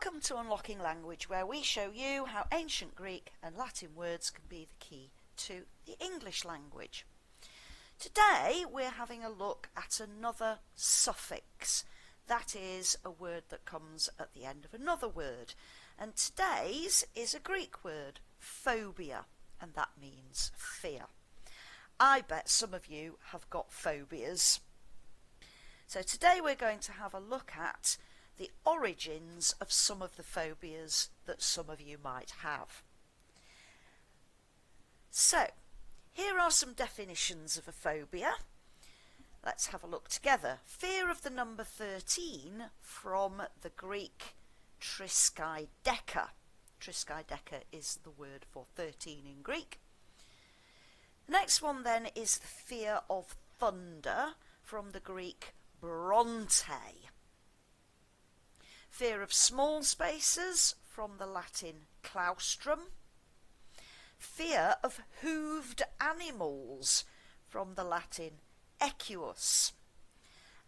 Welcome to Unlocking Language, where we show you how ancient Greek and Latin words can be the key to the English language. Today we're having a look at another suffix. That is a word that comes at the end of another word. And today's is a Greek word, phobia, and that means fear. I bet some of you have got phobias. So today we're going to have a look at the origins of some of the phobias that some of you might have. So, here are some definitions of a phobia. Let's have a look together. Fear of the number 13 from the Greek triskaideka. Triskaideka is the word for 13 in Greek. The next one then is the fear of thunder from the Greek bronte. Fear of small spaces from the Latin claustrum. Fear of hooved animals from the Latin equus.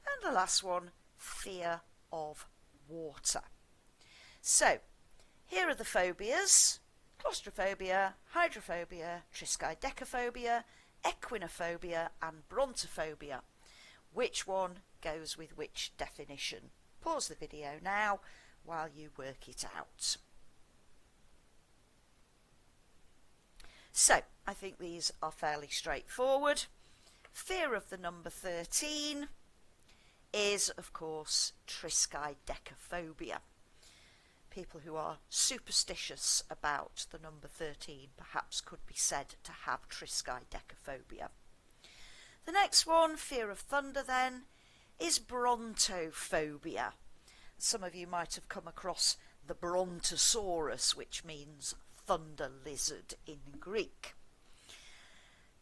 And the last one, fear of water. So, here are the phobias: claustrophobia, hydrophobia, triskaidekaphobia, equinophobia and brontophobia. Which one goes with which definition? Pause the video now while you work it out. So, I think these are fairly straightforward. Fear of the number 13 is, of course, triskaidekaphobia. People who are superstitious about the number 13 perhaps could be said to have triskaidekaphobia. The next one, fear of thunder then, is brontophobia. Some of you might have come across the brontosaurus, which means thunder lizard in Greek.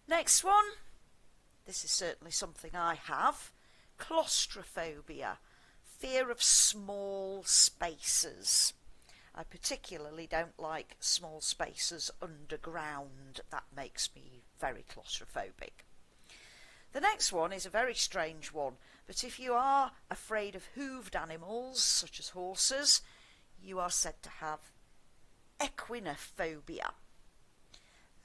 Next one, this is certainly something I have, claustrophobia, fear of small spaces. I particularly don't like small spaces underground. That makes me very claustrophobic. The next one is a very strange one, but if you are afraid of hooved animals, such as horses, you are said to have equinophobia.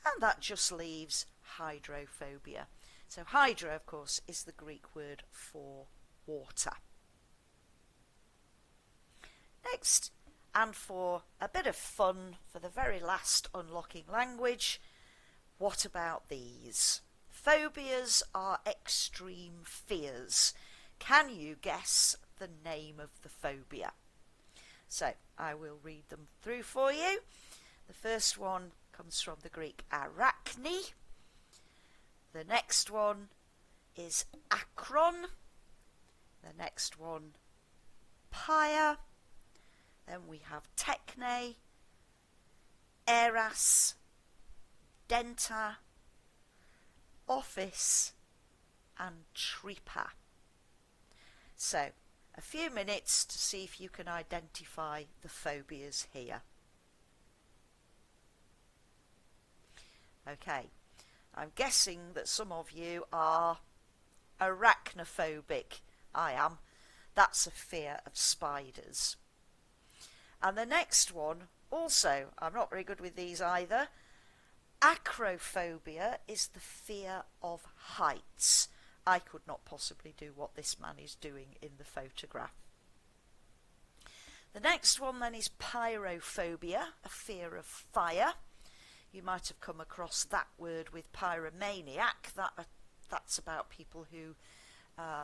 And that just leaves hydrophobia. So hydro, of course, is the Greek word for water. Next, and for a bit of fun, for the very last Unlocking Language, what about these? Phobias are extreme fears. Can you guess the name of the phobia? So, I will read them through for you. The first one comes from the Greek arachne. The next one is akron. The next one, pia. Then we have techne, eras, denta, office and tripa. So, a few minutes to see if you can identify the phobias here. Okay, I'm guessing that some of you are arachnophobic. I am. That's a fear of spiders. And the next one, also, I'm not very good with these either. Acrophobia is the fear of heights. I could not possibly do what this man is doing in the photograph. The next one then is pyrophobia, a fear of fire. You might have come across that word with pyromaniac. That's about people who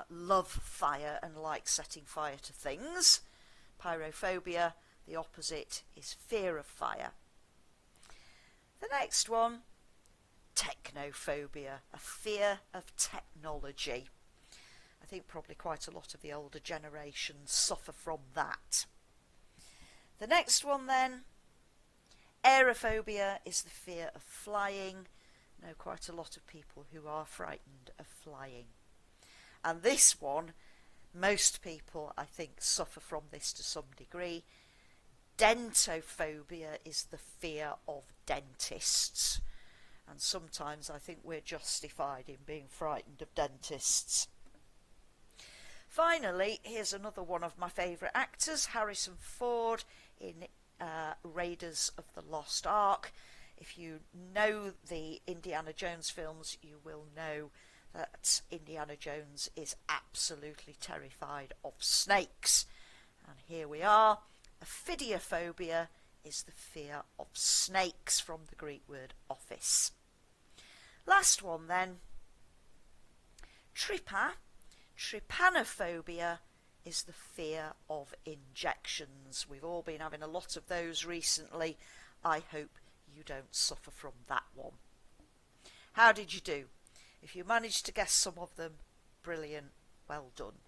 love fire and like setting fire to things. Pyrophobia, the opposite, is fear of fire. The next one, technophobia, a fear of technology. I think probably quite a lot of the older generations suffer from that. The next one then, aerophobia, is the fear of flying. I know quite a lot of people who are frightened of flying. And this one, most people I think suffer from this to some degree. Dentophobia is the fear of dentists, and sometimes I think we're justified in being frightened of dentists. Finally, here's another one of my favourite actors, Harrison Ford in Raiders of the Lost Ark. If you know the Indiana Jones films, you will know that Indiana Jones is absolutely terrified of snakes. And here we are. Ophidiophobia is the fear of snakes, from the Greek word ophis. Last one then. Trypanophobia is the fear of injections. We've all been having a lot of those recently. I hope you don't suffer from that one. How did you do? If you managed to guess some of them, brilliant, well done.